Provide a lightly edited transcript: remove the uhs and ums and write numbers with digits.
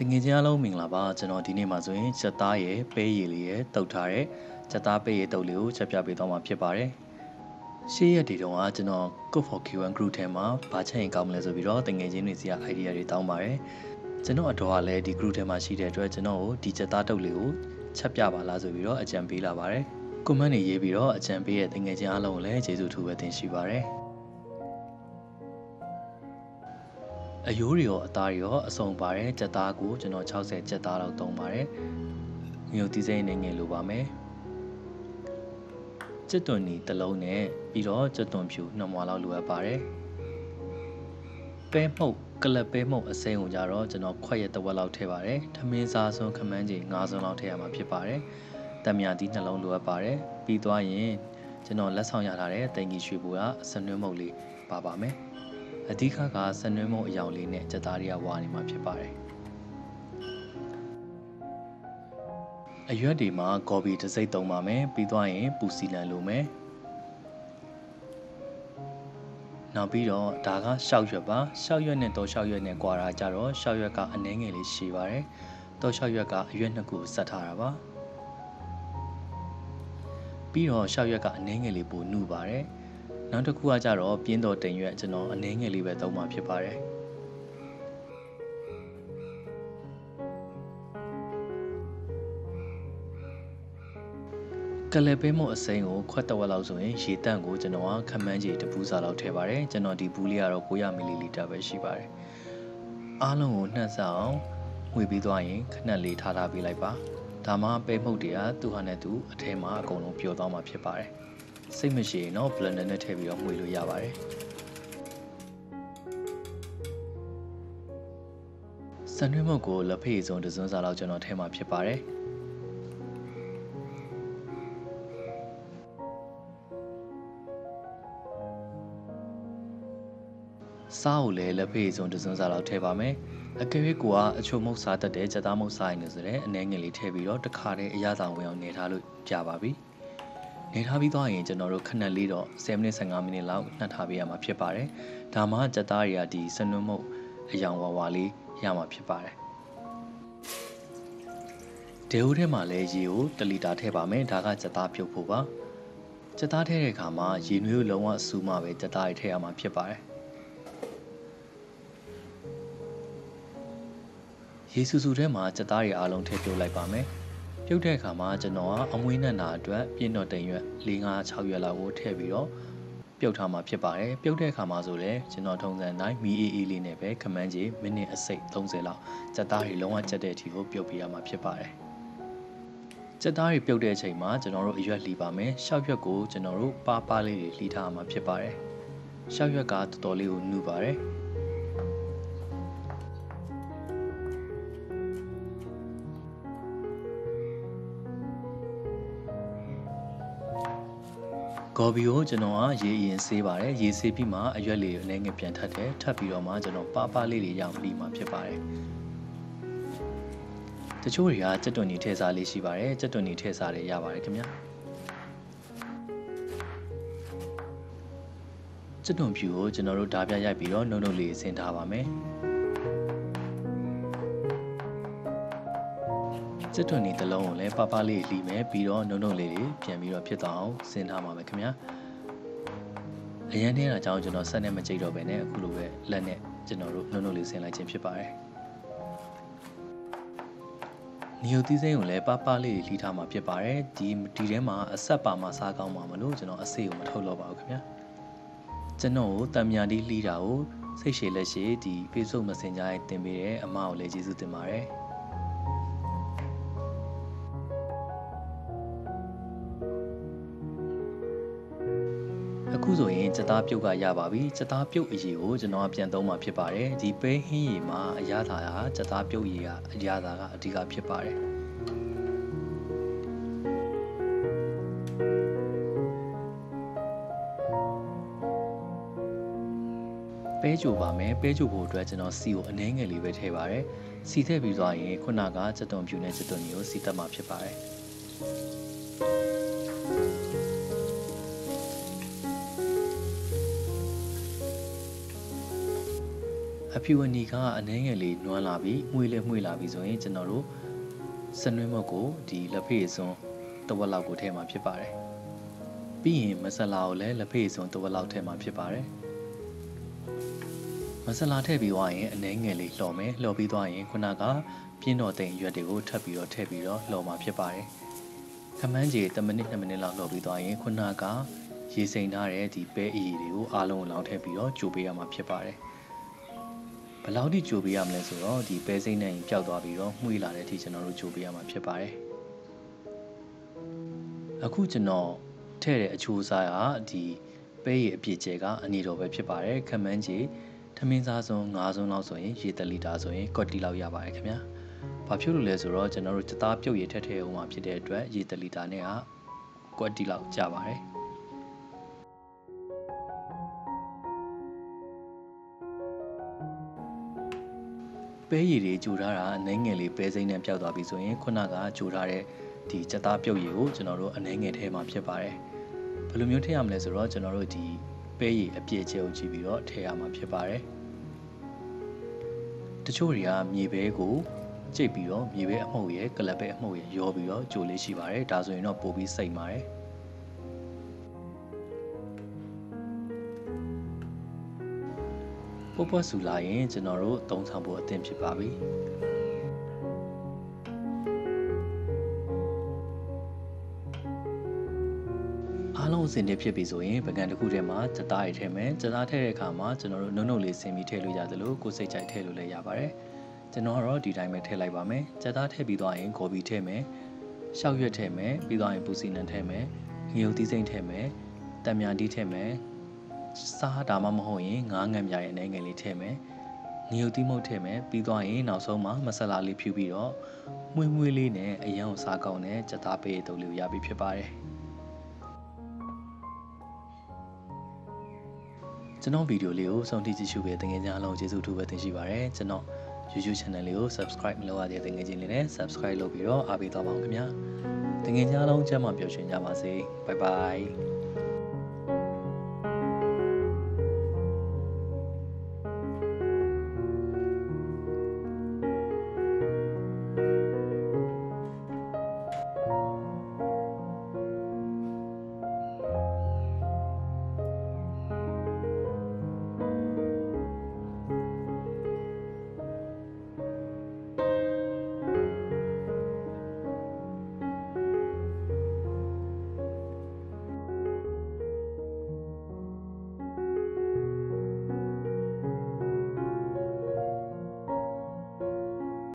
တငယ်ချင်းအားလုံးမင်္ဂလာပါကျွန်တော်ဒီနေ့မှာဆိုရင်ချက်သားရဲ့ပဲရည်လေးရဲ့တုတ်ထားတဲ့ချက်သားပဲရည်တုတ်လေးကိုချက်ပြပေးသွားမှာဖြစ်ပါတယ်ရှေ့ရက်ဒီတုန်းကကျွန်တော် Cook for Q1 group ထဲမှာဘာချက်ရင်ကောင်းမလဲဆိုပြီးတော့တငယ်ချင်းတွေစီက idea တွေတောင်းပါတယ်ကျွန်တော်အတော်ကလည်းဒီ group ထဲမှာရှိတဲ့အတွက်ကျွန်တော်ကိုဒီချက်သားတုတ်လေးကိုချက်ပြပါလားဆိုပြီးတော့အကြံပေးလာပါတယ် comment တွေရေးပြီးတော့အကြံပေးတဲ့တငယ်ချင်းအားလုံးကိုလည်းကျေးဇူးထူးပဲတင်ရှိပါတယ်အယိုးတွေရောအသားတွေရောအစုံပါတယ်ကြက်သားကိုကျွန်တော်60ကြက်သားလောက်သုံးပါတယ်ငရုတ်သီးစိမ်းနဲ့ငယ်လိုပါမယ်ကြက်သွန်နီတစ်လုံးနဲ့ပြီးတော့ကြက်သွန်ဖြူ2မွှာလောက်လိုအပ်ပါတယ်ပဲမှုတ်ကလပ်ပဲမှုတ်အစိမ်းကိုကြတော့ကျွန်တော်ခွက်ရတစ်ဝက်လောက်ထည့်ပါတယ်ထမင်းစားစွန်းခမန်းကြီး9စွန်းလောက်ထည့်ရမှာဖြစ်ပါတယ်တံမြာသီးနှလုံးလိုအပ်ပါတယ်ပြီးသွားရင်ကျွန်တော်လက်ဆောင်ရထားတဲ့တင်ကြီးရွှေဘူကစနွှဲမုတ်လေးပါပါမယ်အဓိကကစနွှဲမုတ်အယောင်လေးနဲ့ကြက်သားတွေကဝါနေမှာဖြစ်ပါတယ်အရွက်တွေမှာကော်ပီတစ်စိမ့်သုံးပါမယ်ပြီးသွားရင်ပူစီလန်လိုမယ်နောက်ပြီးတော့ဒါကရှောက်ရွက်ပါရှောက်ရွက်နဲ့တော့ရှောက်ရွက်နဲ့ကွာတာကြတော့ရှောက်ရွက်ကအနှဲငယ်လေးရှည်ပါတယ်တော့ရှောက်ရွက်ကအရွက်နှစ်ခုဆက်ထားတာပါပြီးတော့ရှောက်ရွက်ကအနှဲငယ်လေးပိုနုပါတယ်နောက်တစ်ခုကကြတော့ပြင်းတော်တင်ရွက်ကျွန်တော်အနှဲငယ်လေးပဲသုံးမှာဖြစ်ပါတယ်ကလပ်ပဲမို့အစိမ်းကိုခွက်တစ်ဝက်လောက်ဆိုရင်ရေတန့်ကိုကျွန်တော်ကခမန်းကြီးတစ်ပူးစာလောက်ထည့်ပါတယ်ကျွန်တော်ဒီဘူးလေးကတော့900 ml ပဲရှိပါတယ်အားလုံးကိုနှက်စအောင်ဝေပြီးသွားရင်ခဏလေးထားပေးလိုက်ပါဒါမှပဲမှုတ်တွေကသူ့ဟာနဲ့သူအထဲမှာအကုန်လုံးပျော်သွားမှာဖြစ်ပါတယ်စိတ်မရှိရင်တော့ blender နဲ့ထည့်ပြီးတော့မှွေလို့ရပါတယ်စံနှွှဲမုတ်ကိုလက်ဖေးစုံတစ်စွန်းစာလောက်ကျွန်တော်ထည့်မှာဖြစ်ပါတယ်စားကိုလည်းလက်ဖေးစုံတစ်စွန်းစာလောက်ထည့်ပါမယ်အကယ်၍ကိုကအချိုမုတ်စားတတ်တဲ့ကြက်သားမုတ်စားရင်လည်းဆိုတဲ့အနည်းငယ်လေးထည့်ပြီးတော့တစ်ခါတည်းအရသာဝင်အောင်နေထားလို့ကြပါပြီနေထားပြီးသွားရင်ကျွန်တော်တို့ခဏလေးတော့10မိနစ်15မိနစ်လောက်နှက်ထားပေးရမှာဖြစ်ပါတယ်ဒါမှကြက်သားတွေကဒီစနွှဲမုတ်အယောင်ဝါဝါလေးရမှာဖြစ်ပါတယ်ဒေဟိုထဲမှာလည်းရေကို1လီတာထည့်ပါမယ်ဒါကကြက်သားပြုတ်ဖို့ပါကြက်သားထည့်တဲ့အခါမှာရေနွေးကိုလုံးဝစူးမှပဲကြက်သားတွေထည့်ရမှာဖြစ်ပါတယ်ရေစူစူထဲမှာကြက်သားတွေအားလုံးထည့်ပြုတ်လိုက်ပါမယ်ပြုတ်တဲ့အခါမှာကျွန်တော်ကအမွှေးနဲ့နာအတွက်ပြင်းတော့တင်ရွက်4-5-6ရွက်လောက်ကိုထည့်ပြီးတော့ပြုတ်ထားမှာဖြစ်ပါတယ်ပြုတ်တဲ့အခါမှာဆိုလည်းကျွန်တော်ထုံစံတိုင်းမီအေးအေးလေးနဲ့ပဲခမန်းကြီးမိနစ်အစိတ်30လောက်ကြက်သားတွေလုံးဝကြက်တဲ့အထိကိုပြုတ်ပေးရမှာဖြစ်ပါတယ်ကြက်သားတွေပြုတ်တဲ့အချိန်မှာကျွန်တော်တို့အရွက်လှီပါမယ်ရှောက်ရွက်ကိုကျွန်တော်တို့ပါပါလေးတွေလှီထားမှာဖြစ်ပါတယ်ရှောက်ရွက်ကတော်တော်လေးကိုနုပါတယ်ဂေါ်ဘီကိုကျွန်တော်ကရေရင်ဆေးပါတယ်ရေဆေးပြီးမှအရွက်လေးကိုလည်းငယ်ပြန်ထပ်တယ်ထပ်ပြီးတော့မှကျွန်တော်ပါပါလေးတွေရောင်ပြီးမှဖြစ်ပါတယ်တချို့တွေကကြက်သွန်နီထည့်စားလေးရှိပါတယ်ကြက်သွန်နီထည့်စားတွေရပါတယ်ခင်ဗျာကြက်သွန်ဖြူကိုကျွန်တော်တို့ဓာပြရိုက်ပြီးတော့နှုတ်နှုတ်လေးဆင်းထားပါမယ်ကြက်သွန်နီတစ်လုံးကိုလည်းပါပါလေးလှီမယ်ပြီးတော့နှုတ်နှုတ်လေးတွေပြန်ပြီးတော့ဖြစ်သွားအောင်ဆင်းထားပါမယ်ခင်ဗျာအရင်တည်းကအကြောင်းကျွန်တော်ဆက်နဲ့မကြိတ်တော့ပဲနဲ့အခုလိုပဲလက်နဲ့ကျွန်တော်တို့နှုတ်နှုတ်လေးဆင်းလိုက်ခြင်းဖြစ်ပါတယ်နီယိုသီးစိမ်းကိုလည်းပါပါလေးလှီထားမှာဖြစ်ပါတယ်ဒီထဲမှာအဆက်ပါမှာစားကောင်းမှာမလို့ကျွန်တော်အစေးကိုမထုတ်တော့ပါဘူးခင်ဗျာကျွန်တော်ကိုတံမြာတီးလှီတာကိုစိတ်ရှည်လက်ရှည်ဒီ Facebook Messenger ရဲ့တင်ပေးတဲ့အမကိုလည်းကျေးဇူးတင်ပါတယ်အခုဆိုရင်ကြက်သားပြုတ်ကရပါပြီကြက်သားပြုတ်အရေးကိုကျွန်တော်ပြန်သုံးမှာဖြစ်ပါတယ်ဒီပဲဟင်းရည်မှာအရသာကကြက်သားပြုတ်ရည်ကအရသာကအဓိကဖြစ်ပါတယ်ပဲကြိုပါမယ်ပဲကြိုဖို့အတွက်ကျွန်တော်စီကိုအနှဲငယ်လေးပဲထည့်ပါတယ်စီထည့်ပြီးသွားရင်ခုနကကြက်သွန်ဖြူနဲ့ကြက်သွန်နီကိုစီတက်မှာဖြစ်ပါတယ် အဖြူအနီကအနှဲငယ်လေးနွမ်းလာပြီးမှုေးလဲမှုေးလာပြီးဆိုရင်ကျွန်တော်တို့စနွေးမုတ်ကိုဒီလက်ဖေးစွန်းတဝက်လောက်ကိုထည့်မှာဖြစ်ပါတယ်ပြီးရင်မဆလာကိုလည်းလက်ဖေးစွန်းတဝက်လောက်ထည့်မှာဖြစ်ပါတယ်မဆလာထည့်ပြီးသွားရင်အနှဲငယ်လေးလှော်မယ်လှော်ပြီးသွားရင်ခုနကပြင်းတော်သိမ်ရွက်တွေကိုထပ်ပြီးတော့ထည့်ပြီးတော့လှော်မှာဖြစ်ပါတယ်ခမန်းကြီး10မိနစ်2မိနစ်လောက်လှော်ပြီးသွားရင်ခုနကရေစိမ်ထားတဲ့ဒီပဲအီတွေကိုအားလုံးကိုလောင်းထည့်ပြီးတော့ကြိုပေးရမှာဖြစ်ပါတယ်ဘယ်လောက်ထိကြိုပေးရမလဲဆိုတော့ဒီပဲစိမ့်နဲ့ပျောက်သွားပြီးတော့မှုေးလာတဲ့အထိကျွန်တော်တို့ကြိုပေးရမှာဖြစ်ပါတယ်အခုကျွန်တော်ထည့်တဲ့အချိုးအစားကဒီပဲရဲ့အပြည့်ကျဲကအနီတော်ပဲဖြစ်ပါတယ်ခမန်းကြီးထမင်းစားစုံ9စုံလောက်ဆိုရင်ရေ1လီတာဆိုရင်ကော့တီလောက်ရပါတယ်ခင်ဗျာဘာဖြစ်လို့လဲဆိုတော့ကျွန်တော်တို့စသားပြုတ်ရည်ထည့်အောင်မှာဖြစ်တဲ့အတွက်ရေ1လီတာနဲ့ကကော့တီလောက်ကျပါတယ်ပဲရည်တွေကြိုထားတာအနှဲငယ်လေးပဲစိမ့်နဲ့ပျောက်သွားပြီဆိုရင်ခုနကကြိုထားတဲ့ဒီစသားပြုတ်ရည်ကိုကျွန်တော်တို့အနှဲငယ်ထဲမှာဖြစ်ပါတယ်ဘယ်လိုမျိုးထည့်ရမလဲဆိုတော့ကျွန်တော်တို့ဒီပဲရည်အပြည့်ကျဲကိုကြည့်ပြီးတော့ထည့်ရမှာဖြစ်ပါတယ်တချို့တွေကမြေပဲကိုကြိတ်ပြီးတော့မြေပဲအမှုတ်ရယ်ကလပ်ပဲအမှုတ်ရယ်ရောပြီးတော့ကြိုလေးရှိပါတယ်ဒါဆိုရင်တော့ပိုပြီးစိမ့်ပါတယ်ပုတ်ပွက်ဆူလာရင်ကျွန်တော်တို့သုံးဆောင်ဖို့အသင့်ဖြစ်ပါပြီအားလုံးအစင်တစ်ဖြစ်ပြီဆိုရင်ပကံတစ်ခုထဲမှာစသားရထည့်မယ်စသားထည့်တဲ့အခါမှာကျွန်တော်တို့နှုတ်လေးဆင်းပြီးထည့်လို့ရသလိုကိုယ်စိတ်ကြိုက်ထည့်လို့လည်းရပါတယ်ကျွန်တော်ကတော့ဒီတိုင်းပဲထည့်လိုက်ပါမယ်စသားထည့်ပြီးသွားရင်ဂေါ်ဘီထည့်မယ်ရှောက်ရွက်ထည့်မယ်ပြီးသွားရင်ပူစီနံထည့်မယ်ငရုတ်သီးစိမ့်ထည့်မယ်တံမြာတီးထည့်မယ်စားဒါမှမဟုတ်ရင်ငါးငံပြရဲ့အနေငယ်လေးထည့်မယ်ငရုတ်သီးမုတ်ထည့်မယ်ပြီးသွားရင်နောက်ဆုံးမှာမဆလာလေးဖြူပြီးတော့မွေးမွေးလေးနဲ့အရန်ကိုစားကောင်းတဲ့ကြက်သားပဲတုပ်လေးကိုရပြီဖြစ်ပါတယ်ကျွန်တော်ဗီဒီယိုလေးကိုဆုံးထိကြည့်ရှုပေးတဲ့ငွေချင်းအလုံးကျေးဇူးအထူးပဲတင်ရှိပါတယ်ကျွန်တော် YouTube channel လေးကို subscribe မလုပ်ရသေးတဲ့ငွေချင်းလေးနဲ့ subscribe လုပ်ပြီးတော့အားပေးသွားပါအောင်ခင်ဗျာငွေချင်းအလုံးကျမ်းမာပျော်ရွှင်ကြပါစေ bye bye